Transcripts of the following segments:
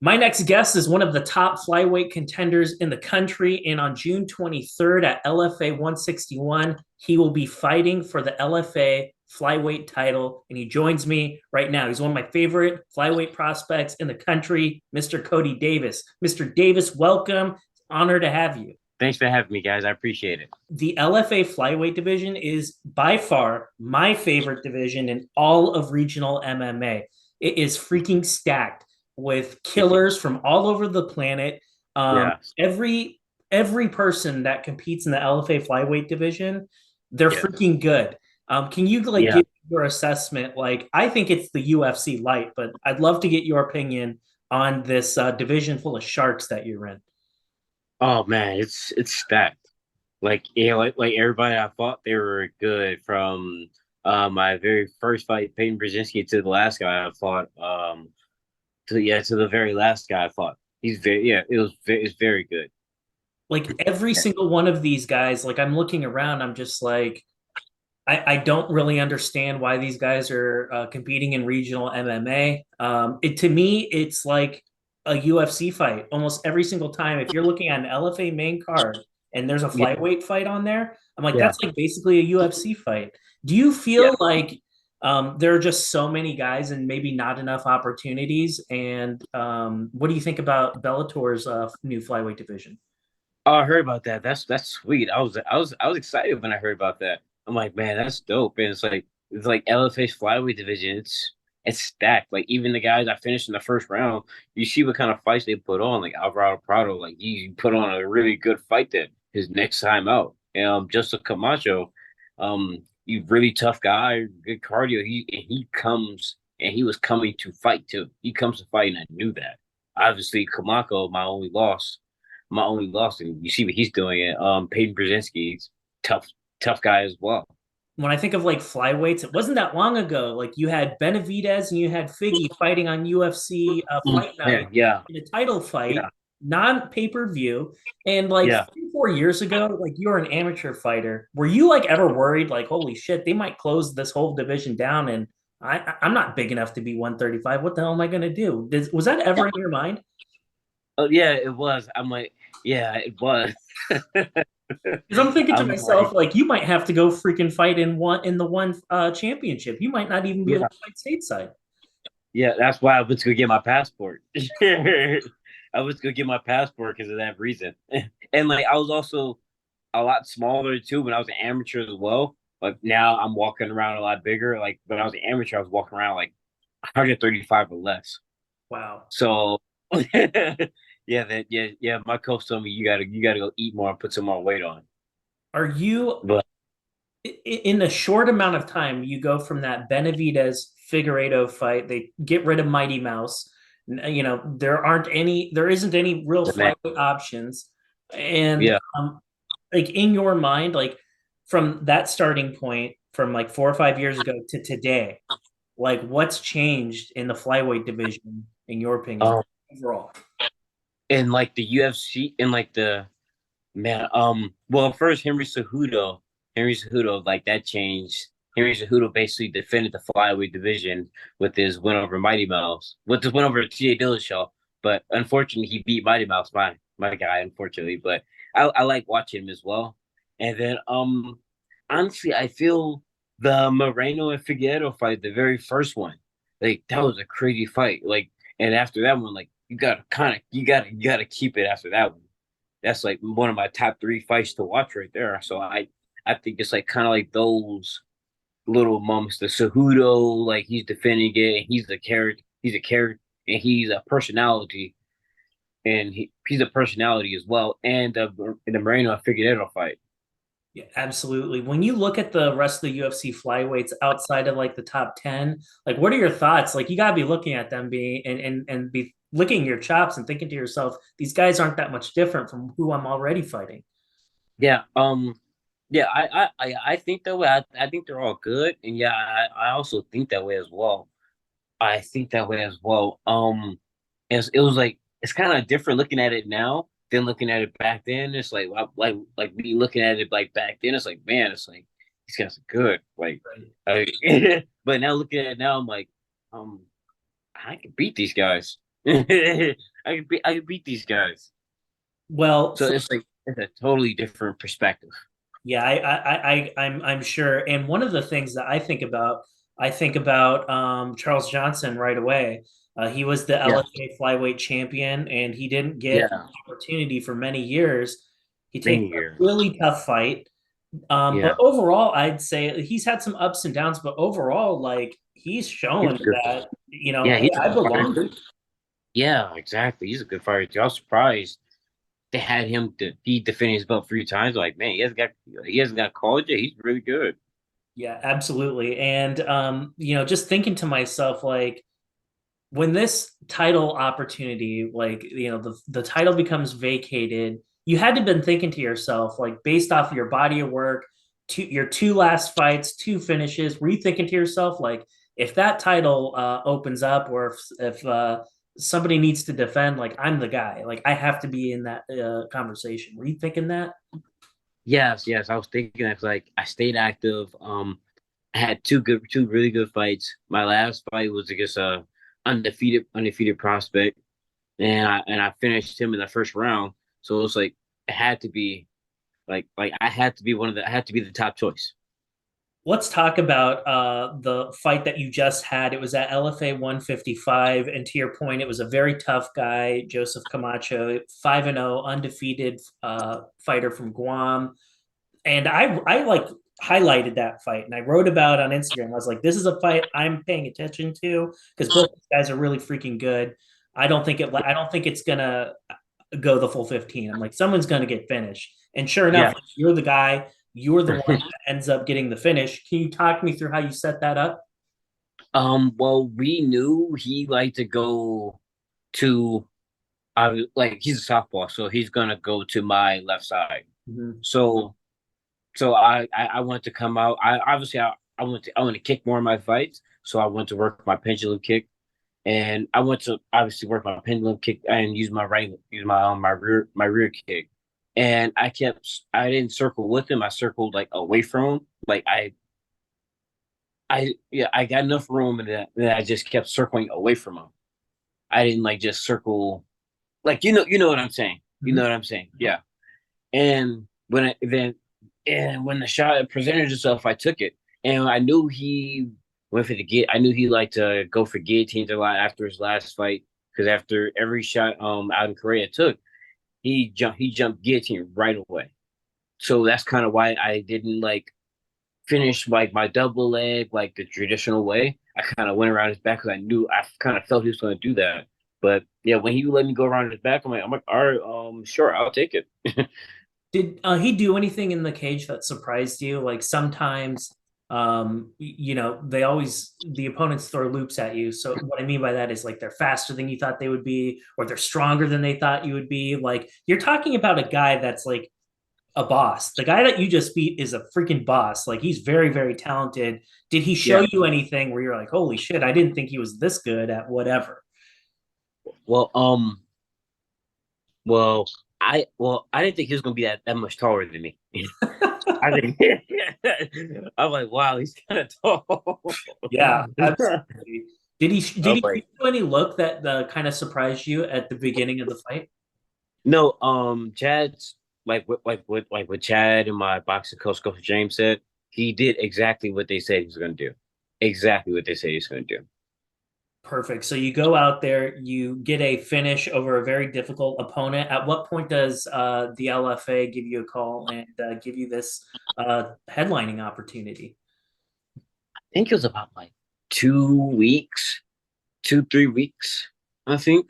My next guest is one of the top flyweight contenders in the country. And on June 23rd at LFA 161, he will be fighting for the LFA Flyweight title. And he joins me right now. He's one of my favorite flyweight prospects in the country, Mr. Cody Davis. Mr. Davis, welcome. Honor to have you. Thanks for having me, guys. I appreciate it. The LFA flyweight division is by far my favorite division in all of regional MMA. It is freaking stacked with killers from all over the planet. Um, Yeah, every every person that competes in the LFA flyweight division, they're yeah, freaking good. Can you like yeah. give your assessment? Like, I think it's the UFC light, but I'd love to get your opinion on this division full of sharks that you're in. Oh man, it's stacked. Like yeah, like everybody I fought, they were good from my very first fight, Peyton Brzezinski, to the last guy I fought. To the very last guy I fought. He's very it's very good. Like every single one of these guys, like I'm looking around, I'm just like, I don't really understand why these guys are competing in regional MMA. To me, it's like a UFC fight almost every single time. If you're looking at an LFA main card and there's a Yeah, flyweight fight on there, I'm like, yeah, that's like basically a UFC fight. Do you yeah. feel like there are just so many guys and maybe not enough opportunities? And what do you think about Bellator's new flyweight division? Oh, I heard about that. That's sweet. I was excited when I heard about that. I'm like, man, that's dope. And it's like LFA's flyweight division. It's stacked. Like even the guys I finished in the first round, you see what kind of fights they put on. Like Alvarado Prado, like he put on a really good fight then his next time out. Justin Camacho, he really tough guy, good cardio. He comes and he was coming to fight too. He comes to fight, and I knew that. Obviously, Camacho, my only loss, and you see what he's doing. It. Peyton Brzezinski's tough, tough guy as well. When I think of like flyweights, it wasn't that long ago. Like you had Benavidez and you had Figgy fighting on UFC Fight Yeah, Night yeah, in a title yeah, fight, non pay per view. And like yeah. 3 4 years ago, like you were an amateur fighter. Were you like ever worried, like, holy shit, they might close this whole division down and I'm not big enough to be 135. What the hell am I going to do? Was that ever in your mind? Oh yeah, it was. I'm like, yeah, it was. Because I'm thinking to I'm myself, like, like, you might have to go freaking fight in the one championship. You might not even be able yeah, to fight stateside. yeah. That's why I was gonna get my passport. I was gonna get my passport because of that reason. And like, I was also a lot smaller too when I was an amateur as well. Like now, I'm walking around a lot bigger. Like when I was an amateur, I was walking around like 135 or less. Wow. So yeah. My coach told me you gotta go eat more and put some more weight on. Are you But in a short amount of time? You go from that Benavidez Figueiredo fight. They get rid of Mighty Mouse. You know there isn't any real man, flyweight options. And yeah. like in your mind, like from that starting point, from like 4 or 5 years ago to today, like what's changed in the flyweight division, in your opinion, Um, overall? and like the UFC and like the man, well, first Henry Cejudo, like that changed. Henry Cejudo basically defended the flyweight division with his win over Mighty Mouse, with his win over T.J. Dillashaw. But unfortunately, he beat Mighty Mouse, my guy, unfortunately. But I like watching him as well. And then honestly, I feel the Moreno and Figueroa fight, the very first one, like that was a crazy fight. Like, and after that one, like you gotta keep it after that one. That's like one of my top three fights to watch right there. So I think it's like kind of like those little moments. The Cejudo, like he's defending it, and he's a character, and he's a personality, and he's a personality as well. And the Moreno Figueroa fight. Yeah, absolutely. When you look at the rest of the UFC flyweights outside of like the top 10, like what are your thoughts? Like you gotta be looking at them being and be licking your chops and thinking to yourself, these guys aren't that much different from who I'm already fighting. Yeah, yeah, I think that way. I think they're all good, and yeah, I also think that way as well. I think that way as well. It was like it's kind of different looking at it now than looking at it back then. It's like me looking at it like back then. It's like man, it's like these guys are good. I, but now looking at it now, I'm like, um, I can beat these guys. I could beat these guys. Well, So it's like it's a totally different perspective. yeah, I'm sure. And one of the things that I think about Charles Johnson right away. He was the Yeah, LFA Flyweight champion, and he didn't get an yeah, opportunity for many years. He takes many a years. really tough fight. But Yeah, overall, I'd say he's had some ups and downs, but overall, like he's he's showing a good. that, Yeah, hey, he's a I good belong fighter. here. Yeah, exactly. He's a good fighter too. I was surprised they had him to he defended his belt 3 times. Like, man, he hasn't got called yet. He's really good. Yeah, absolutely. And just thinking to myself, like when this title opportunity, like the title becomes vacated, you had to been thinking to yourself, like based off of your body of work, your two last fights, two finishes, were you thinking to yourself, like if that title opens up, or if somebody needs to defend, like I'm the guy, like I have to be in that conversation. Were you thinking that? Yes, yes. I was thinking that like I stayed active. I had two really good fights. My last fight was against a undefeated prospect, and I finished him in the first round. So it was like it had to be like I had to be I had to be the top choice. Let's talk about the fight that you just had. It was at LFA 155, and to your point, it was a very tough guy, Joseph Camacho, 5-0, undefeated fighter from Guam. And I like highlighted that fight, and I wrote about it on Instagram. I was like, "This is a fight I'm paying attention to because both these guys are really freaking good." I don't think it's gonna go the full 15. I'm like, someone's gonna get finished, and sure enough, Yeah. like, you're the guy. You're the one that ends up getting the finish. Can you talk me through how you set that up? Well, we knew he liked to go to like he's a softball, so he's gonna go to my left side. Mhm. So I want to come out. I want to kick more in my fights, so I went to work my pendulum kick, and I went to obviously work my pendulum kick and use my rear kick, and I didn't circle with him. I circled like away from him. Like I got enough room and that I just kept circling away from him. I didn't like just circle like you know what I'm saying. You know Mhm. what I'm saying. Yeah. And when the shot presented itself, I took it, and I knew he went for the get. I knew he liked to go for guillotines a lot after his last fight because after every shot out in Korea took, he jumped guillotine right away. So that's kind of why I didn't like finish like my double leg like the traditional way. I kind of went around his back because I kind of felt he was going to do that. But yeah, when he let me go around his back, I'm like, all right, sure, I'll take it. Did he do anything in the cage that surprised you? Like sometimes, they always the opponents throw loops at you. So what I mean by that is like they're faster than you thought they would be, or they're stronger than they thought you would be. Like you're talking about a guy that's like a boss. The guy that you just beat is a freaking boss. Like he's very, very talented. Did he show Yeah. you anything where you're like, holy shit, I didn't think he was this good at whatever? Well, I didn't think he was gonna be that much taller than me. I think I'm like, wow, he's kind of tall. Yeah, absolutely. Did I'm he give like, you any look that kind of surprised you at the beginning of the fight? no, Chad's like what Chad and my boxing coach James said. He did exactly what they said he was gonna do. Exactly what they said he was gonna do. Perfect. So you go out there, you get a finish over a very difficult opponent. At what point does the LFA give you a call and give you this headlining opportunity? I think it was about like 2 weeks, 3 weeks. I think.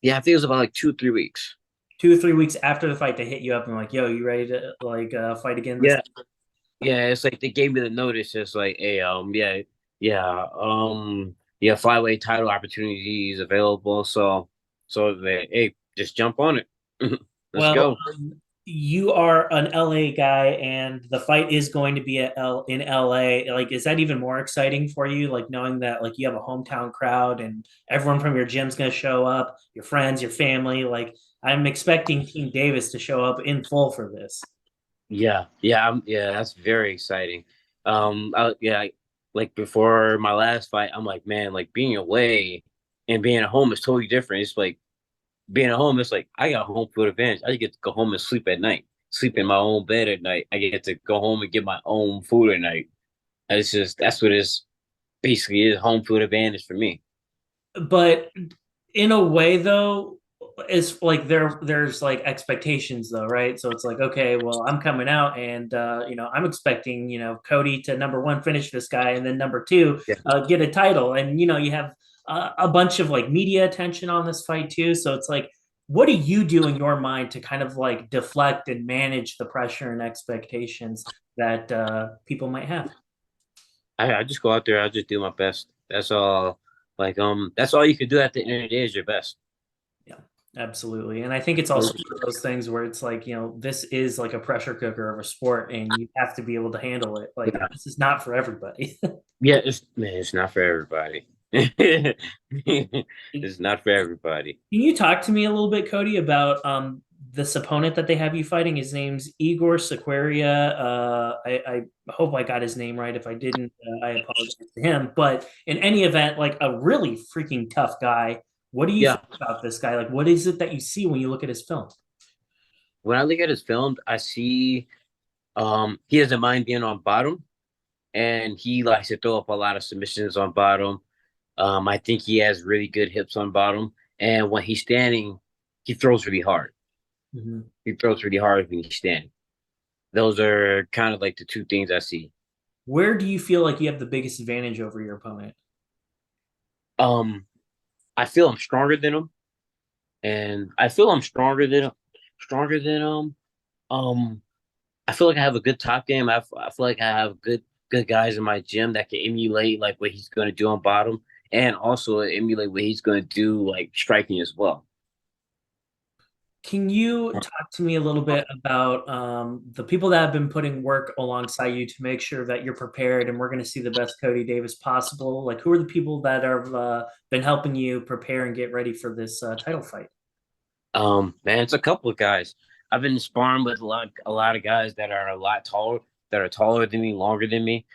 Yeah, I think it was about like 2 3 weeks. 2 or 3 weeks after the fight, they hit you up and like, "Yo, you ready to like fight again this?" Yeah, yeah, it's like they gave me the notice. It's like, hey, yeah, flyweight title opportunities available. So they, hey, just jump on it. Let's Well, go. you are an LA guy, and the fight is going to be in LA. Like, is that even more exciting for you? Like knowing that like you have a hometown crowd and everyone from your gym's going to show up, your friends, your family. Like, I'm expecting Team Davis to show up in full for this. Yeah, that's very exciting. Yeah, like before my last fight, I'm like, man, like being away. And being at home is totally different. It's like being at home, it's like I got home field advantage. I get to go home and sleep at night, sleep in my own bed at night. I get to go home and get my own food at night. And it's just that's what it's basically is home field advantage for me. But in a way, though, it's like there's like expectations, though, right? So it's like, okay, well, I'm coming out, and I'm expecting Cody to number one finish this guy, and then number two Yeah. get a title, and you have a bunch of like media attention on this fight too. So it's like, what do you do in your mind to kind of like deflect and manage the pressure and expectations that people might have? I just go out there, I just do my best. That's all. Like that's all you can do at the end of the day is your best. Yeah, absolutely. And I think it's also one of those things where it's like, this is like a pressure cooker of a sport and you have to be able to handle it. Like, Yeah, this is not for everybody. yeah. It's not for everybody. It's not for everybody. Can you talk to me a little bit, Cody, about this opponent that they have you fighting? His name's Igor Siqueria. I hope I got his name right. If I didn't, I apologize to him. But in any event, like a really freaking tough guy. What do you Yeah. think about this guy? Like, what is it that you see when you look at his film? When I look at his film, I see he doesn't mind being on bottom, and he likes to throw up a lot of submissions on bottom. I think he has really good hips on bottom, and when he's standing, he throws really hard. Mhm. He throws really hard when he's standing. Those are kind of like the two things I see. Where do you feel like you have the biggest advantage over your opponent? Um, I feel I'm stronger than him, and I feel I'm stronger than him. Um, I feel like I have a good top game. I feel like I have good guys in my gym that can emulate like what he's going to do on bottom, and also emulate what he's going to do like striking as well. Can you talk to me a little bit about the people that have been putting work alongside you to make sure that you're prepared and we're going to see the best Cody Davis possible? Like, who are the people that have been helping you prepare and get ready for this title fight? Man, it's a couple of guys. I've been sparring with a lot of guys that are a lot taller, that are taller than me, longer than me.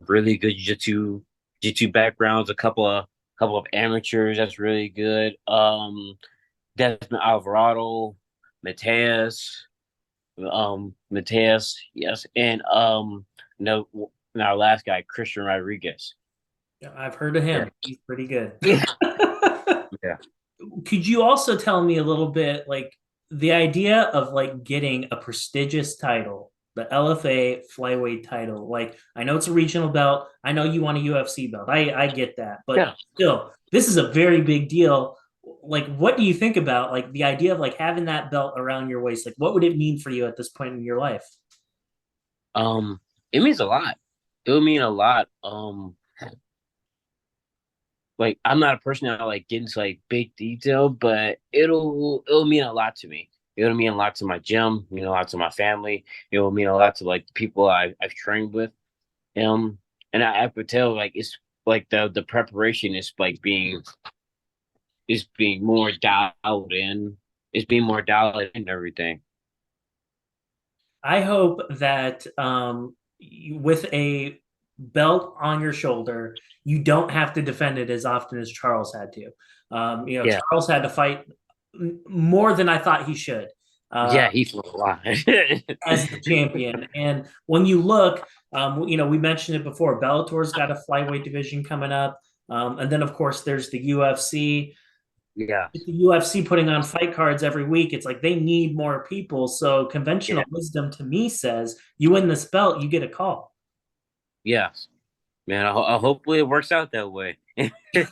Really good jiu-jitsu backgrounds. A couple of amateurs. That's really good. Desmond Alvarado, Mateus, Mateus, yes, and no, and our last guy, Christian Rodriguez. Yeah, I've heard of Yeah, him. He's pretty good. yeah, yeah, Could you also tell me a little bit like the idea of like getting a prestigious title, the LFA Flyweight title? Like, I know it's a regional belt. I know you want a UFC belt. I get that, but yeah. still, this is a very big deal. Like, what do you think about like the idea of like having that belt around your waist? Like, what would it mean for you at this point in your life? Um, it means a lot. It would mean a lot. Like I'm not a person that like get into like big detail, but it'll mean a lot to me. It'll mean a lot to my gym, mean a lot to my family. It'll mean a lot to like the people I've trained with. Um, and I could tell like it's like the preparation is like being more dialed in. It's being more dialed in and everything. I hope that with a belt on your shoulder, you don't have to defend it as often as Charles had to. Yeah, Charles had to fight more than I thought he should yeah, he's a lot. as the champion. And when you look, we mentioned it before. Bellator's got a flyweight division coming up, and then of course there's the UFC. Yeah, With the UFC putting on fight cards every week, it's like they need more people. So yeah, conventional wisdom to me says you win this belt, you get a call. yeah. Man, hopefully it works out that way. I hope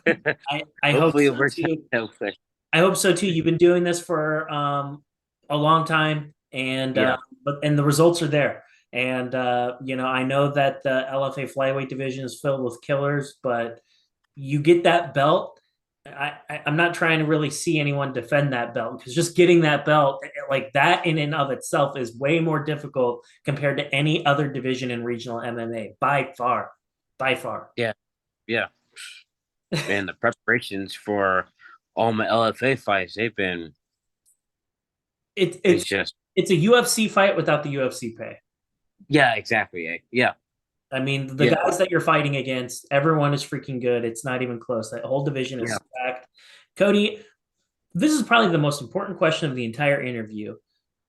Hopefully so it works out too. that way. I hope so too. You've been doing this for a long time, and Yeah, the results are there. And I know that the LFA flyweight division is filled with killers, but you get that belt. I'm not trying to really see anyone defend that belt because just getting that belt like that in and of itself is way more difficult compared to any other division in regional MMA by far, by far. yeah, yeah. Man, the preparations for all my LFA fights, they've been It's it's it's just it's a UFC fight without the UFC pay. yeah, exactly. Yeah. I mean, the Yeah, guys that you're fighting against, everyone is freaking good. It's not even close. That whole division is yeah. stacked. Cody, this is probably the most important question of the entire interview.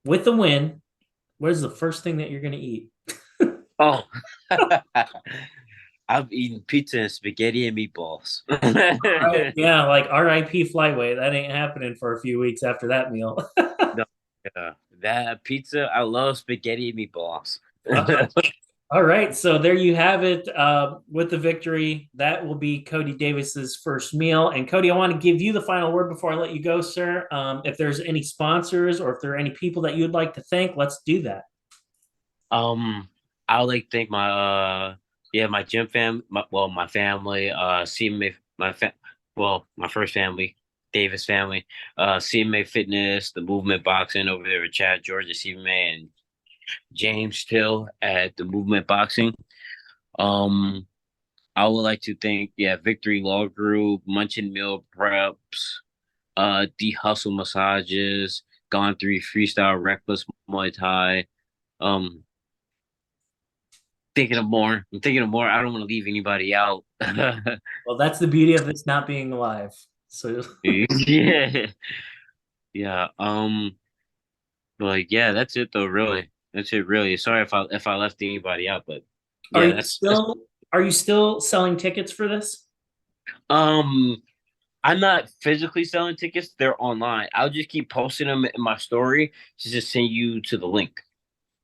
With the win, what is the first thing that you're going to eat? Oh, I've eaten pizza and spaghetti and meatballs. Right. Yeah, like RIP Flyweight. That ain't happening for a few weeks after that meal. No, yeah, that pizza, I love spaghetti and meatballs. All right, so there you have it. With the victory, that will be Cody Davis's first meal. And Cody, I want to give you the final word before I let you go, sir. If there's any sponsors or if there are any people that you'd like to thank, let's do that. Um, I would like to thank my yeah, my gym my family, CMA, my first family, Davis family, CMA Fitness, the Movement Boxing over there with Chad George at CMA and James Till at the Movement Boxing. Um, I would like to thank Victory Law Group, Munchin Meal Preps, D Hustle Massages, Gone Three Freestyle Reckless Muay Thai. Um, thinking of more. I'm thinking of more. I don't want to leave anybody out. Well, that's the beauty of this not being live. So, Yeah, yeah. But yeah, that's it though. Really, that's it. Really. Sorry if I left anybody out, but are yeah, you that's. still are you still selling tickets for this? Um, I'm not physically selling tickets. They're online. I'll just keep posting them in my story to just send you to the link.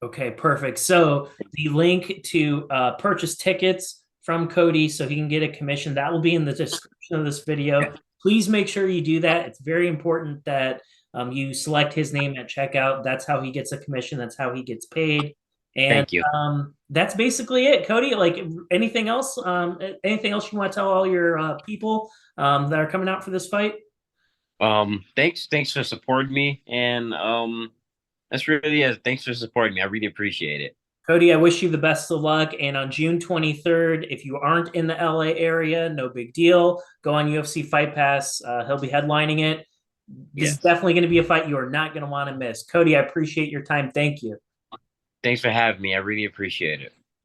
Okay, perfect. So the link to purchase tickets from Cody so he can get a commission, that will be in the description of this video. Please make sure you do that. It's very important that you select his name at checkout. That's how he gets a commission. That's how he gets paid. And Thank you. that's basically it, Cody. Like anything else? Anything else you want to tell all your people that are coming out for this fight? Thanks for supporting me, and that's really it. Thanks for supporting me. I really appreciate it. Cody, I wish you the best of luck. And on June 23rd, if you aren't in the LA area, no big deal. Go on UFC Fight Pass. He'll be headlining it. This is Yes. definitely going to be a fight you are not going to want to miss. Cody, I appreciate your time. Thank you. Thanks for having me. I really appreciate it.